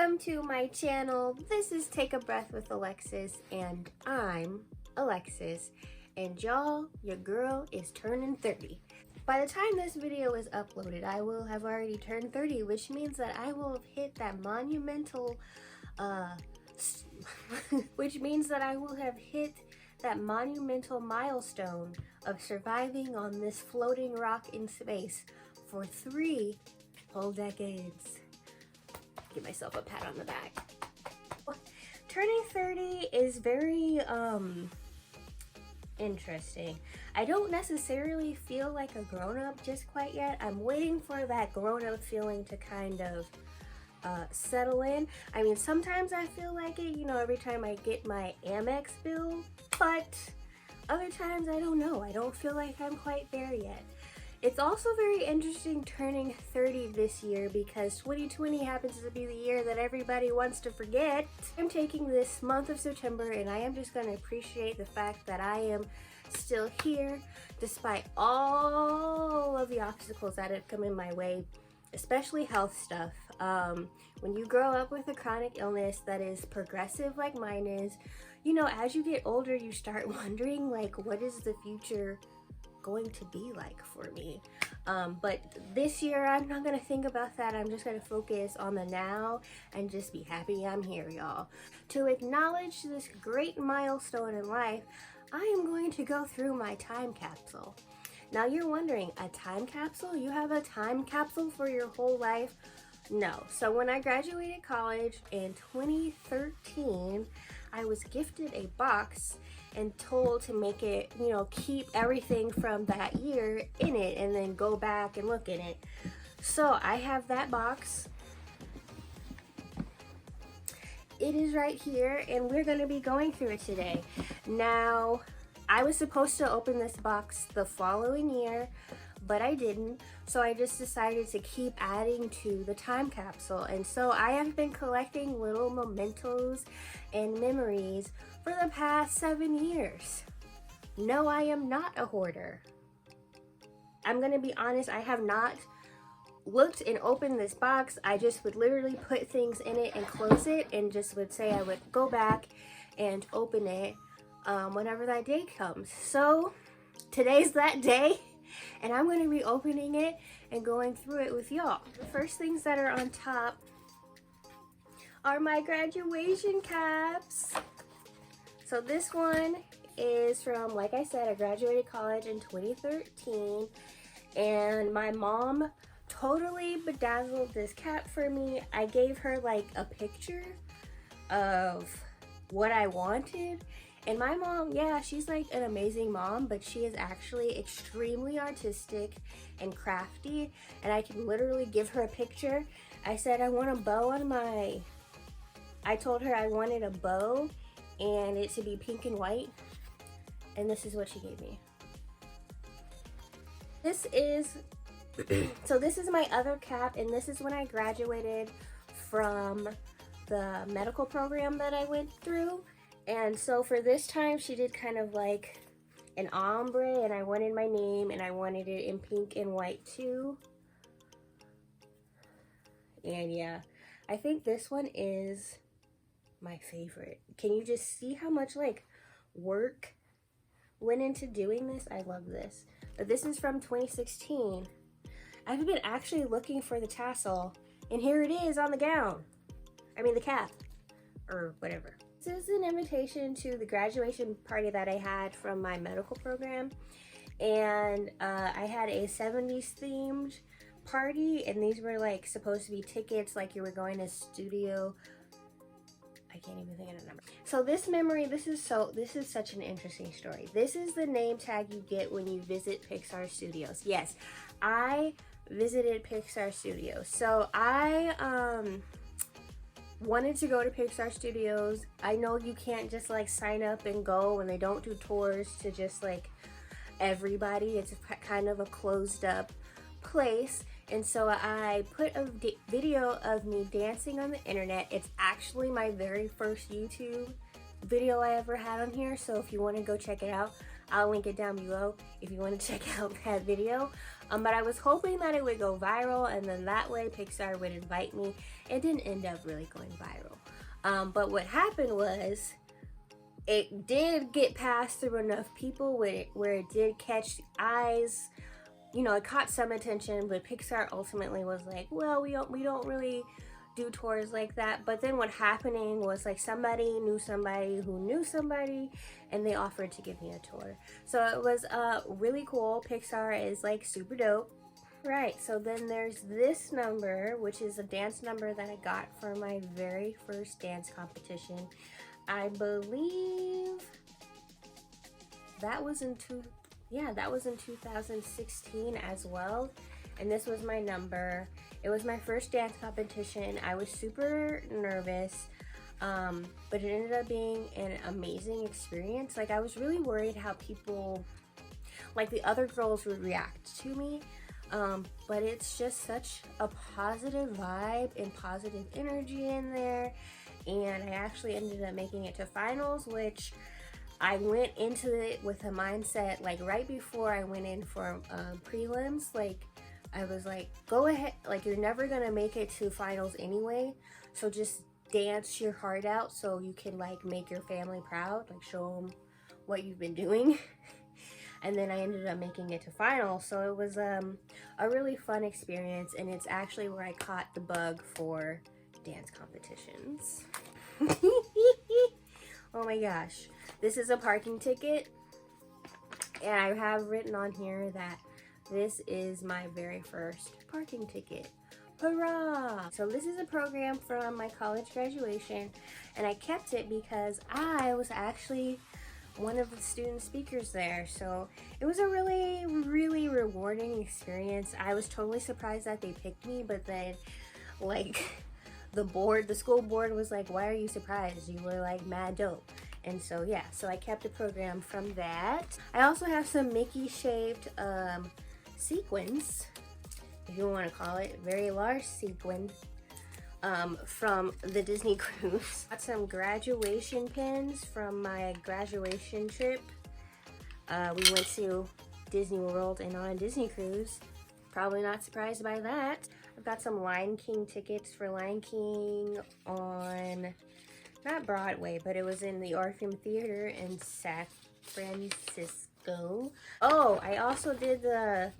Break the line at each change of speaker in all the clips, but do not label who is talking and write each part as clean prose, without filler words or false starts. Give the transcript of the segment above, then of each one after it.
Welcome to my channel. This is Take a Breath with Alexis, and I'm Alexis. And y'all, your girl is turning 30. By the time this video is uploaded, I will have already turned 30, which means that I will have hit that monumental, milestone of surviving on this floating rock in space for 3 whole decades. Give myself a pat on the back. Turning 30 is very interesting. I don't necessarily feel like a grown-up just quite yet. I'm waiting for that grown-up feeling to kind of settle in. I mean, sometimes I feel like it, you know, every time I get my Amex bill, but other times I don't know. I don't feel like I'm quite there yet. It's also very interesting turning 30 this year because 2020 happens to be the year that everybody wants to forget. I'm taking this month of September and I am just going to appreciate the fact that I am still here despite all of the obstacles that have come in my way, especially health stuff. When you grow up with a chronic illness that is progressive like mine is, you know, as you get older, you start wondering, like, what is the future going to be like for me? But this year I'm not gonna think about that. I'm just gonna focus on the now and just be happy I'm here, y'all. To acknowledge this great milestone in life, I am going to go through my time capsule. Now you're wondering, a time capsule? You have a time capsule for your whole life? No. So when I graduated college in 2013, I was gifted a box and told to make it, you know, keep everything from that year in it and then go back and look in it. So I have that box. It is right here and we're going to be going through it today. Now, I was supposed to open this box the following year, but I didn't. So I just decided to keep adding to the time capsule. And so I have been collecting little mementos and memories for the past 7 years. No, I am not a hoarder. I'm gonna be honest, I have not looked and opened this box. I just would literally put things in it and close it and just would say I would go back and open it whenever that day comes. So today's that day. And I'm going to be opening it and going through it with y'all. The first things that are on top are my graduation caps. So this one is from, like I said, I graduated college in 2013. And my mom totally bedazzled this cap for me. I gave her like a picture of what I wanted. And my mom, yeah, she's like an amazing mom, but she is actually extremely artistic and crafty. And I can literally give her a picture. I said, I want a bow on my, I told her I wanted a bow and it to be pink and white. And this is what she gave me. This is, so this is my other cap, and this is when I graduated from the medical program that I went through. And so for this time, she did kind of like an ombre, and I wanted my name, and I wanted it in pink and white too. And yeah, I think this one is my favorite. Can you just see how much like work went into doing this? I love this. But this is from 2016. I've been actually looking for the tassel, and here it is on the gown. I mean the cap, or whatever. This is an invitation to the graduation party that I had from my medical program, and I had a 70s themed party, and these were like supposed to be tickets like you were going to studio. I can't even think of the number. So this memory, this is such an interesting story. This is the name tag you get when you visit Pixar Studios. Yes, I visited Pixar Studios. So I wanted to go to Pixar Studios. I know you can't just like sign up and go, and they don't do tours to just like everybody. It's kind of a closed up place. And so I put a video of me dancing on the internet. It's actually my very first YouTube video I ever had on here. So if you want to go check it out, I'll link it down below if you want to check out that video. But I was hoping that it would go viral, and then that way Pixar would invite me. It didn't end up really going viral. But what happened was, it did get passed through enough people where it did catch eyes. You know, it caught some attention, but Pixar ultimately was like, well, we don't really do tours like that. But then what happening was, like, somebody knew somebody who knew somebody, and they offered to give me a tour. So it was really cool. Pixar is like super dope. Right, so then there's this number, which is a dance number that I got for my very first dance competition. I believe that was in 2016 as well, and this was my number. It was my first dance competition. I was super nervous, but it ended up being an amazing experience. Like, I was really worried how people, like the other girls, would react to me, but it's just such a positive vibe and positive energy in there. And I actually ended up making it to finals, which I went into it with a mindset, like, right before I went in for prelims, like, I was like, go ahead, like, you're never gonna make it to finals anyway, so just dance your heart out so you can, like, make your family proud, like, show them what you've been doing. And then I ended up making it to finals, so it was a really fun experience, and it's actually where I caught the bug for dance competitions. Oh my gosh, this is a parking ticket, and I have written on here that this is my very first parking ticket. Hurrah! So this is a program from my college graduation, and I kept it because I was actually one of the student speakers there. So it was a really, really rewarding experience. I was totally surprised that they picked me, but then, like, the school board was like, why are you surprised? You were, like, mad dope. And so, yeah, so I kept a program from that. I also have some Mickey shaped sequins, if you want to call it, very large sequin, from the Disney cruise. Got some graduation pins from my graduation trip. We went to Disney World and on a Disney cruise. Probably not surprised by that. I've got some Lion King tickets for Lion King on, not Broadway, but it was in the Orpheum Theater in San Francisco. Oh, I also did the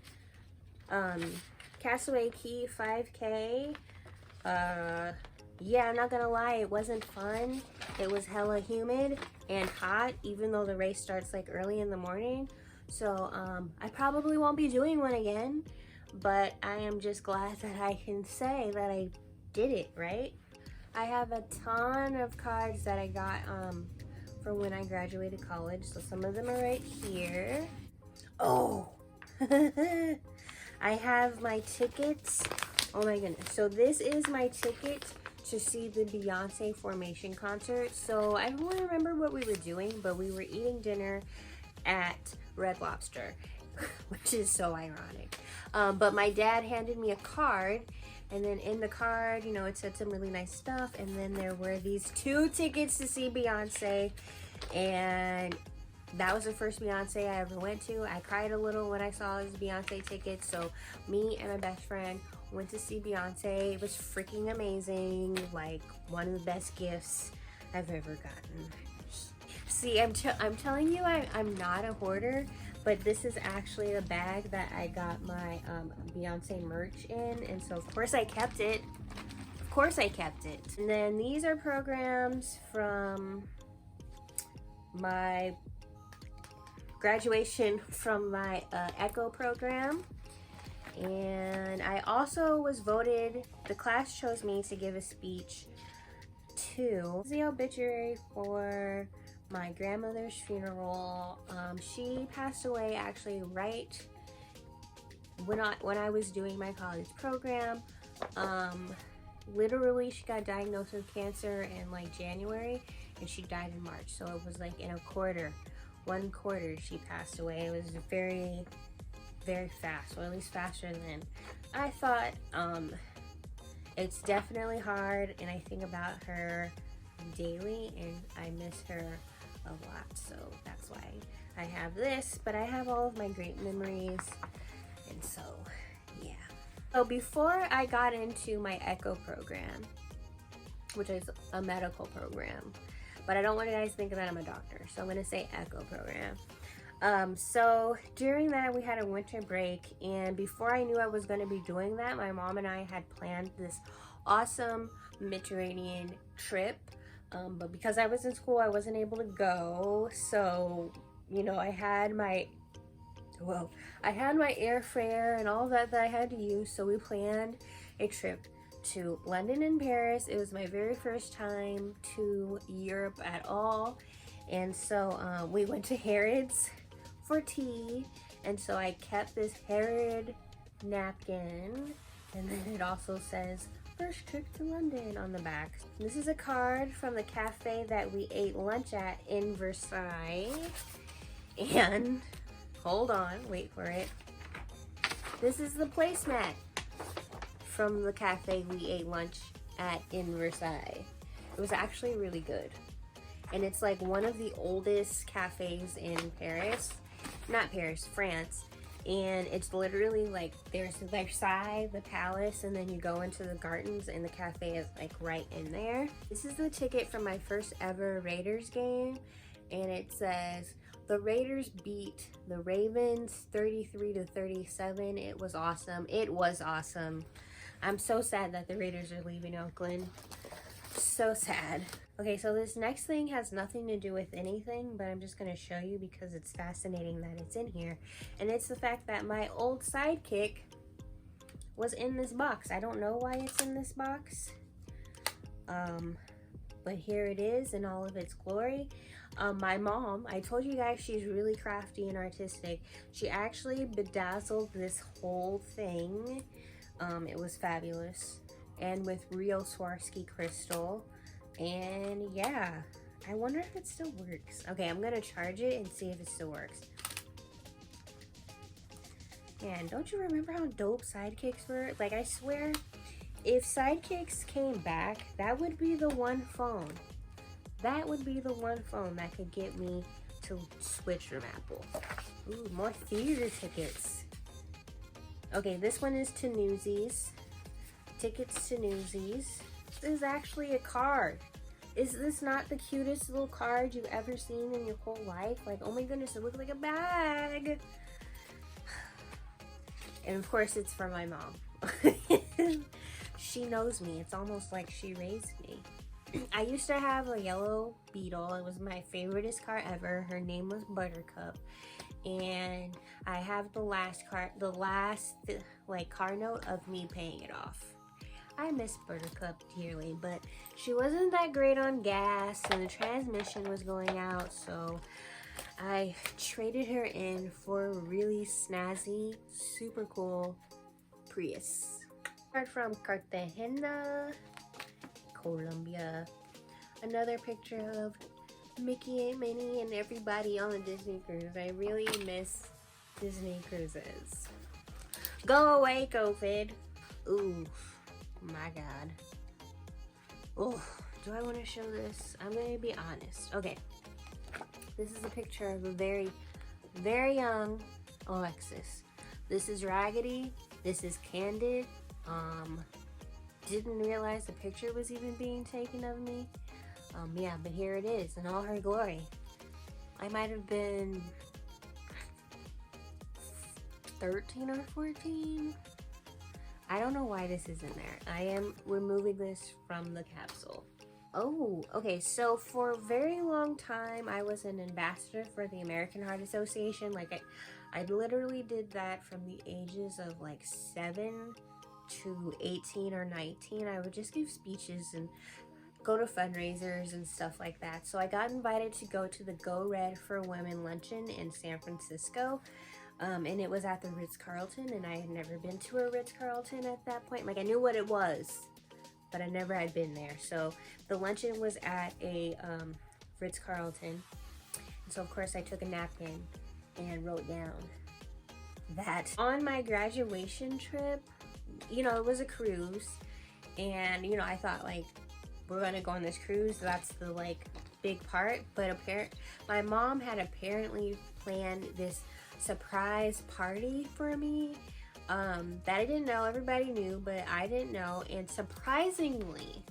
Castaway Key 5K. Yeah, I'm not gonna lie, it wasn't fun. It was hella humid and hot, even though the race starts, like, early in the morning. So I probably won't be doing one again, but I am just glad that I can say that I did it, right? I have a ton of cards that I got from when I graduated college, so some of them are right here. Oh, I have my tickets. Oh my goodness. So this is my ticket to see the Beyonce Formation concert. So I don't remember what we were doing, but we were eating dinner at Red Lobster, which is so ironic. But my dad handed me a card, and then in the card, you know, it said some really nice stuff, and then there were these 2 tickets to see Beyonce, and that was the first Beyonce I ever went to. I cried a little when I saw these Beyonce tickets, so me and my best friend went to see Beyonce. It was freaking amazing, like one of the best gifts I've ever gotten. See, I'm telling you, I'm not a hoarder, but this is actually a bag that I got my Beyonce merch in, and so of course I kept it. Of course I kept it. And then these are programs from my graduation from my ECHO program. And I also was voted, the class chose me to give a speech to the obituary for my grandmother's funeral. She passed away actually right when I was doing my college program. Literally, she got diagnosed with cancer in, like, January, and she died in March. So it was like in one quarter she passed away. It was very, very fast, or at least faster than I thought. It's definitely hard, and I think about her daily, and I miss her a lot, so that's why I have this. But I have all of my great memories, and so yeah. So before I got into my ECHO program, which is a medical program, but I don't want you guys to think that I'm a doctor, so I'm gonna say ECHO program. So during that, we had a winter break, and before I knew I was going to be doing that, my mom and I had planned this awesome Mediterranean trip, but because I was in school, I wasn't able to go. So, you know, I had my airfare and all that I had to use, so we planned a trip to London and Paris. It was my very first time to Europe at all, and so we went to Harrods for tea, and so I kept this Harrod napkin, and then it also says first trip to London on the back. This is a card from the cafe that we ate lunch at in Versailles, and hold on, wait for it. This is the placemat from the cafe we ate lunch at in Versailles. It was actually really good, and it's like one of the oldest cafes in Paris. Not Paris, France. And it's literally like, there's Versailles, the palace, and then you go into the gardens, and the cafe is like right in there. This is the ticket from my first ever Raiders game, and it says the Raiders beat the Ravens 33-37. It was awesome. It was awesome. I'm so sad that the Raiders are leaving Oakland. So sad. Okay, so this next thing has nothing to do with anything, but I'm just going to show you because it's fascinating that it's in here. And it's the fact that my old sidekick was in this box. I don't know why it's in this box, but here it is in all of its glory. My mom, I told you guys she's really crafty and artistic. She actually bedazzled this whole thing. It was fabulous, and with real Swarovski crystal. And yeah, I wonder if it still works. Okay, I'm gonna charge it and see if it still works. Man, don't you remember how dope sidekicks were? Like, I swear, if sidekicks came back, that would be the one phone. That would be the one phone that could get me to switch from Apple. Ooh, more theater tickets. Okay, this one is to Newsies. Tickets to Newsies. This is actually a card. Is this not the cutest little card you've ever seen in your whole life? Like, oh my goodness, it looks like a bag. And of course, it's from my mom. She knows me. It's almost like she raised me. I used to have a yellow beetle. It was my favoriteest car ever. Her name was Buttercup. And I have the last car note of me paying it off. I miss Buttercup dearly, but she wasn't that great on gas, and the transmission was going out, so I traded her in for a really snazzy, super cool Prius. Card from Cartagena, Colombia. Another picture of Mickey and Minnie and everybody on the Disney cruise. I really miss Disney cruises. Go away, COVID. Ooh. My God. Oh, do I want to show this? I'm going to be honest. Okay. This is a picture of a very, very young Alexis. This is Raggedy. This is Candid. Didn't realize the picture was even being taken of me. Yeah, but here it is in all her glory. I might have been 13 or 14. I don't know why this is in there. I am removing this from the capsule. Oh, okay, so for a very long time, I was an ambassador for the American Heart Association. Like, I literally did that from the ages of like 7 to 18 or 19. I would just give speeches and go to fundraisers and stuff like that. So I got invited to go to the Go Red for Women luncheon in San Francisco. And it was at the Ritz-Carlton, and I had never been to a Ritz-Carlton at that point. Like, I knew what it was, but I never had been there. So the luncheon was at a Ritz-Carlton. And so, of course, I took a napkin and wrote down that on my graduation trip, you know, it was a cruise. And, you know, I thought, like, we're gonna go on this cruise. That's the like big part. But my mom had apparently planned this surprise party for me that I didn't know. Everybody knew, but I didn't know. And surprisingly,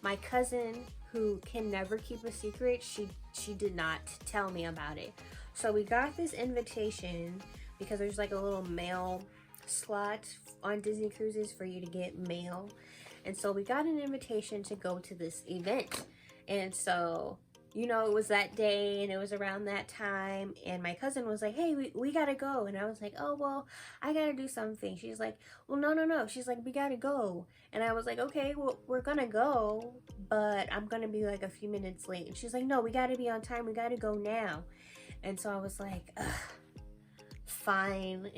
my cousin, who can never keep a secret, she did not tell me about it. So we got this invitation because there's like a little mail slot on Disney cruises for you to get mail. And so we got an invitation to go to this event. And so, you know, it was that day and it was around that time. And my cousin was like, hey, we gotta go. And I was like, oh, well, I gotta do something. She's like, well, no. She's like, we gotta go. And I was like, okay, well, we're gonna go, but I'm gonna be like a few minutes late. And she's like, no, we gotta be on time. We gotta go now. And so I was like, ugh, fine.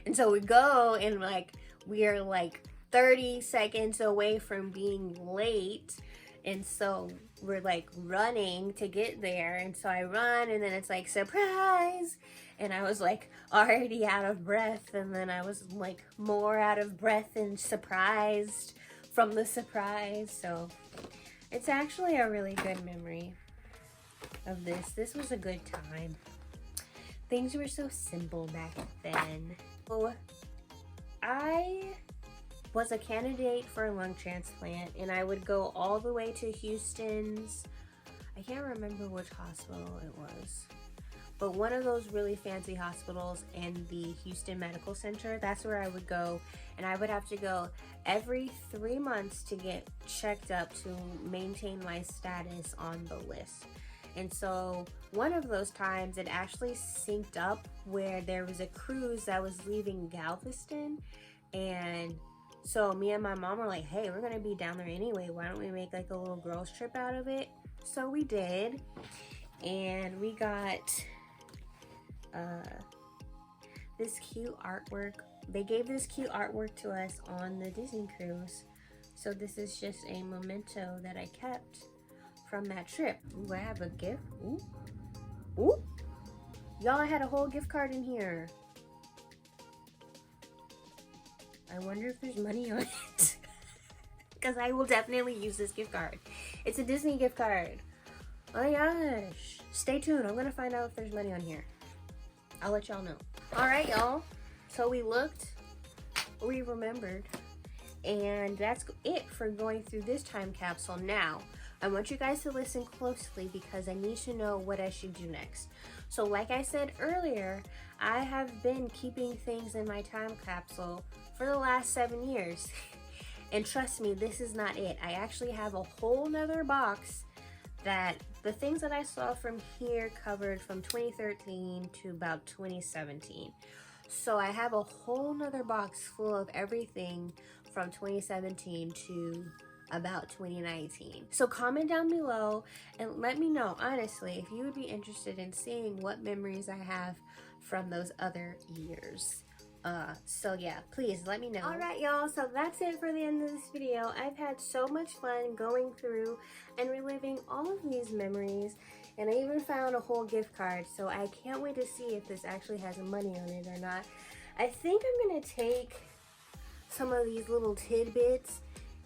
And so we go, and like, we are like 30 seconds away from being late. And so we're like running to get there. And so I run, and then it's like, surprise. And I was like already out of breath. And then I was like more out of breath and surprised from the surprise. So it's actually a really good memory of this. This was a good time. Things were so simple back then. So I was a candidate for a lung transplant, and I would go all the way to Houston's, I can't remember which hospital it was, but one of those really fancy hospitals in the Houston Medical Center. That's where I would go, and I would have to go every 3 months to get checked up to maintain my status on the list. And so one of those times it actually synced up where there was a cruise that was leaving Galveston. And so me and my mom were like, hey, we're gonna be down there anyway. Why don't we make like a little girls trip out of it? So we did. And we got this cute artwork. They gave this cute artwork to us on the Disney cruise. So this is just a memento that I kept from that trip. Ooh, I have a gift. Ooh. Ooh. Y'all, I had a whole gift card in here. I wonder if there's money on it. Because I will definitely use this gift card. It's a Disney gift card. Oh my gosh. Stay tuned. I'm going to find out if there's money on here. I'll let y'all know. Alright, y'all. So we looked. We remembered. And that's it for going through this time capsule. Now, I want you guys to listen closely because I need to know what I should do next. So like I said earlier, I have been keeping things in my time capsule for the last 7 years. And trust me, this is not it. I actually have a whole nother box that the things that I saw from here covered from 2013 to about 2017. So I have a whole nother box full of everything from 2017 to about 2019. So comment down below and let me know, honestly, if you would be interested in seeing what memories I have from those other years. So yeah, please let me know. Alright y'all, so that's it for the end of this video. I've had so much fun going through and reliving all of these memories, and I even found a whole gift card, so I can't wait to see if this actually has money on it or not. I think I'm gonna take some of these little tidbits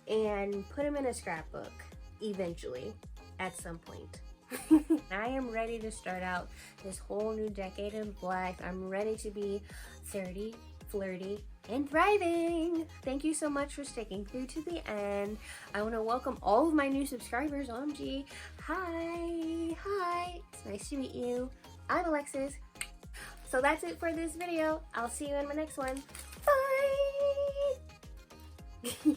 and put them in a scrapbook eventually at some point. I am ready to start out this whole new decade of life. I'm ready to be 30, flirty, and thriving. Thank you so much for sticking through to the end. I want to welcome all of my new subscribers. OMG. Hi. It's nice to meet you. I'm Alexis. So that's it for this video. I'll see you in my next one. Bye.